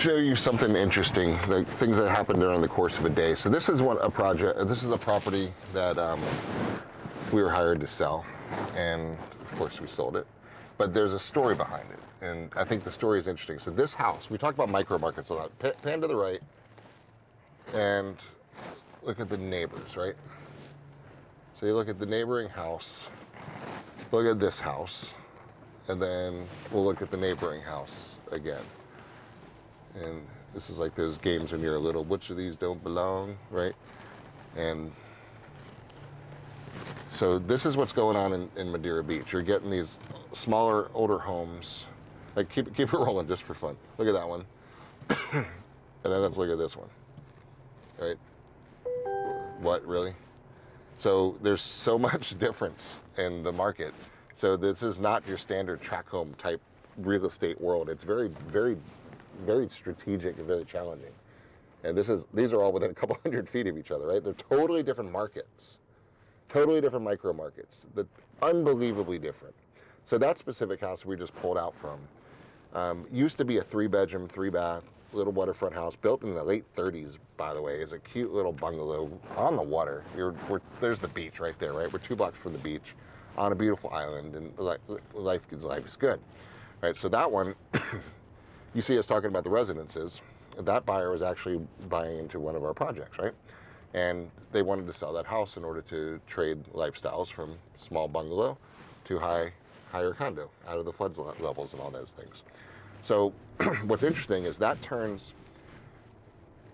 show you something interesting, like things that happened during the course of a day. So this is a property that we were hired to sell, and of course we sold it. But there's a story behind it, and I think the story is interesting. So this house, we talk about micro markets a lot. Pan to the right, and look at the neighbors, right? So you look at the neighboring house, look at this house, and then we'll look at the neighboring house again. And this is like those games when you're little, which of these don't belong, right? And so this is what's going on in Madeira Beach. You're getting these smaller, older homes. Like keep it rolling just for fun. Look at that one. And then let's look at this one, right? What, really? So there's so much difference in the market. So this is not your standard tract home type real estate world. It's very, very, very strategic and very challenging. And these are all within a couple hundred feet of each other, right? They're totally different markets, totally different micro markets, unbelievably different. So that specific house we just pulled out from used to be a 3-bedroom, 3-bath, little waterfront house built in the late 30s, by the way. Is a cute little bungalow on the water. There's the beach right there, right? We're 2 blocks from the beach on a beautiful island, and life is good, right? So that one, you see us talking about the residences. That buyer was actually buying into one of our projects, right? And they wanted to sell that house in order to trade lifestyles from small bungalow to higher condo out of the flood levels and all those things. So what's interesting is that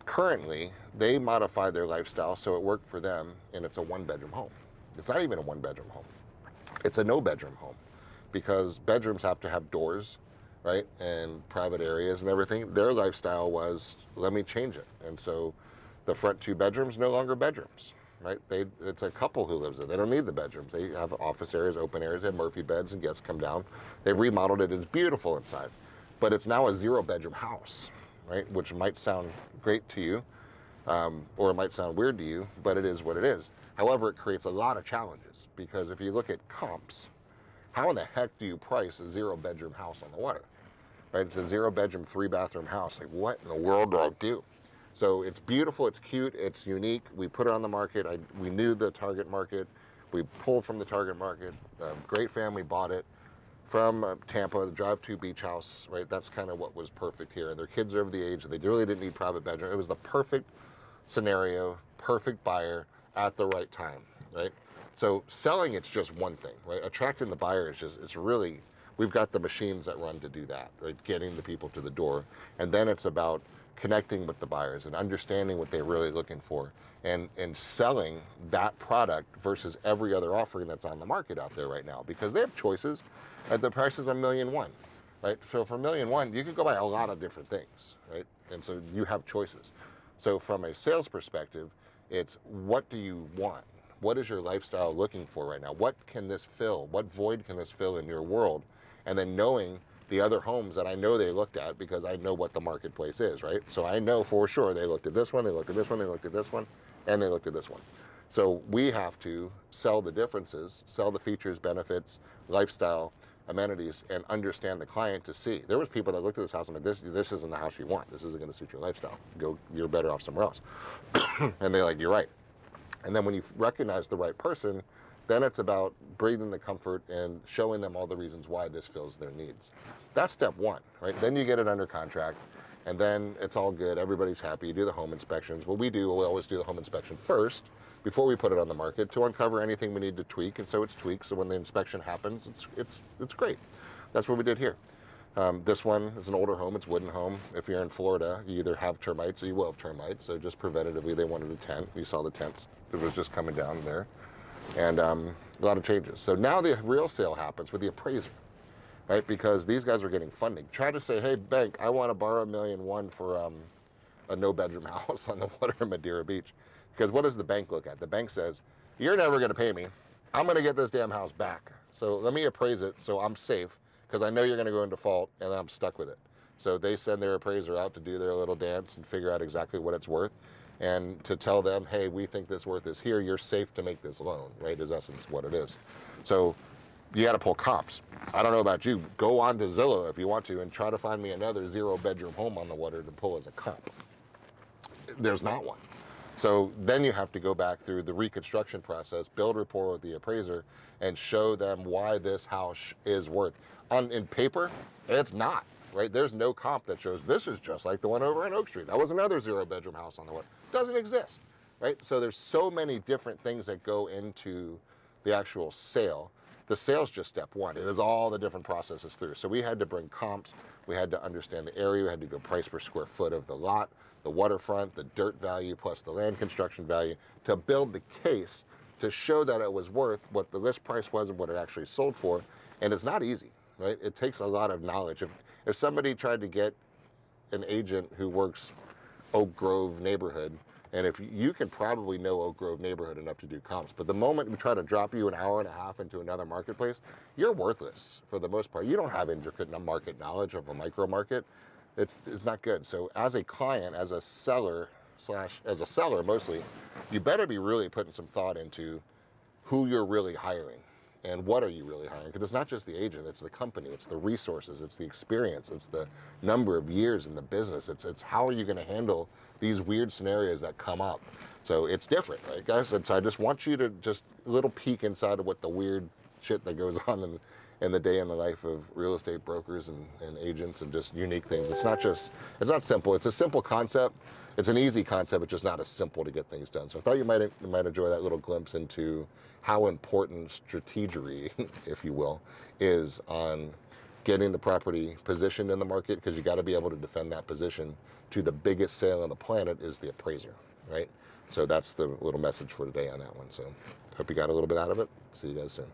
currently, they modified their lifestyle so it worked for them, and it's a 1-bedroom home. It's not even a 1-bedroom home. It's a no-bedroom home, because bedrooms have to have doors, right, and private areas and everything. Their lifestyle was, let me change it. And so the front 2 bedrooms, no longer bedrooms, right? It's a couple who lives there. They don't need the bedrooms. They have office areas, open areas, they have Murphy beds, and guests come down. They've remodeled it. It's beautiful inside. But it's now a 0-bedroom house, right? Which might sound great to you, or it might sound weird to you, but it is what it is. However, it creates a lot of challenges, because if you look at comps, how in the heck do you price a 0-bedroom house on the water? Right? It's a 0-bedroom, 3-bathroom house. Like, what in the world do I do? So it's beautiful, it's cute, it's unique. We put it on the market. We knew the target market. We pulled from the target market. A great family bought it from Tampa, the drive-to beach house, right? That's kind of what was perfect here. And their kids are of the age that they really didn't need private bedroom. It was the perfect scenario, perfect buyer at the right time, right? So selling, it's just one thing, right? Attracting the buyer is it's really, we've got the machines that run to do that, right? Getting the people to the door. And then it's about connecting with the buyers and understanding what they're really looking for, and selling that product versus every other offering that's on the market out there right now, because they have choices at the prices of $1.1 million, right? So for $1.1 million, you could go buy a lot of different things, right? And so you have choices. So from a sales perspective, it's what do you want? What is your lifestyle looking for right now? What can this fill? What void can this fill in your world? And then knowing the other homes that I know they looked at, because I know what the marketplace is, right? So I know for sure they looked at this one, they looked at this one, they looked at this one, and they looked at this one. So we have to sell the differences, sell the features, benefits, lifestyle, amenities, and understand the client to see. There was people that looked at this house and like, this isn't the house you want. This isn't going to suit your lifestyle. You're better off somewhere else. And they're like, you're right. And then when you recognize the right person, then it's about bringing the comfort and showing them all the reasons why this fills their needs. That's step one, right? Then you get it under contract, and then it's all good. Everybody's happy. You do the home inspections. What we always do the home inspection first before we put it on the market to uncover anything we need to tweak. And so it's tweaked. So when the inspection happens, it's great. That's what we did here. This one is an older home. It's a wooden home. If you're in Florida, you either have termites or you will have termites. So just preventatively, they wanted a tent. You saw the tents. It was just coming down there. And a lot of changes. So now the real sale happens with the appraiser, right? Because these guys are getting funding. Try to say, hey, bank, I want to borrow $1.1 million for a no-bedroom house on the water in Madeira Beach. Because what does the bank look at? The bank says, you're never going to pay me. I'm going to get this damn house back. So let me appraise it so I'm safe, because I know you're going to go in default and I'm stuck with it. So they send their appraiser out to do their little dance and figure out exactly what it's worth, and to tell them, hey, we think this worth is here, you're safe to make this loan, right, is essence what it is. So you got to pull comps. I don't know about you. Go on to Zillow if you want to and try to find me another 0-bedroom home on the water to pull as a comp. There's not one. So then you have to go back through the reconstruction process, build rapport with the appraiser, and show them why this house is worth. In paper, it's not, right? There's no comp that shows this is just like the one over on Oak Street. That was another 0-bedroom house on the water. Doesn't exist, right? So there's so many different things that go into the actual sale. The sale's just step one. It is all the different processes through. So we had to bring comps. We had to understand the area. We had to go price per square foot of the lot, the waterfront, the dirt value, plus the land construction value to build the case to show that it was worth what the list price was and what it actually sold for. And it's not easy, right? It takes a lot of knowledge. If somebody tried to get an agent who works Oak Grove neighborhood, and if you can probably know Oak Grove neighborhood enough to do comps, but the moment we try to drop you an hour and a half into another marketplace, you're worthless for the most part. You don't have intricate market knowledge of a micro market. It's not good. So as a client, as a seller mostly, you better be really putting some thought into who you're really hiring and what are you really hiring? Because it's not just the agent, it's the company, it's the resources, it's the experience, it's the number of years in the business. It's how are you going to handle these weird scenarios that come up. So it's different, right, guys? And so I just want you to just a little peek inside of what the weird shit that goes on in the day in the life of real estate brokers and agents and just unique things. It's not simple. It's a simple concept. It's an easy concept. It's just not as simple to get things done. So I thought you might enjoy that little glimpse into how important strategery, if you will, is on getting the property positioned in the market, because you got to be able to defend that position to the biggest sale on the planet is the appraiser, right? So that's the little message for today on that one. So hope you got a little bit out of it. See you guys soon.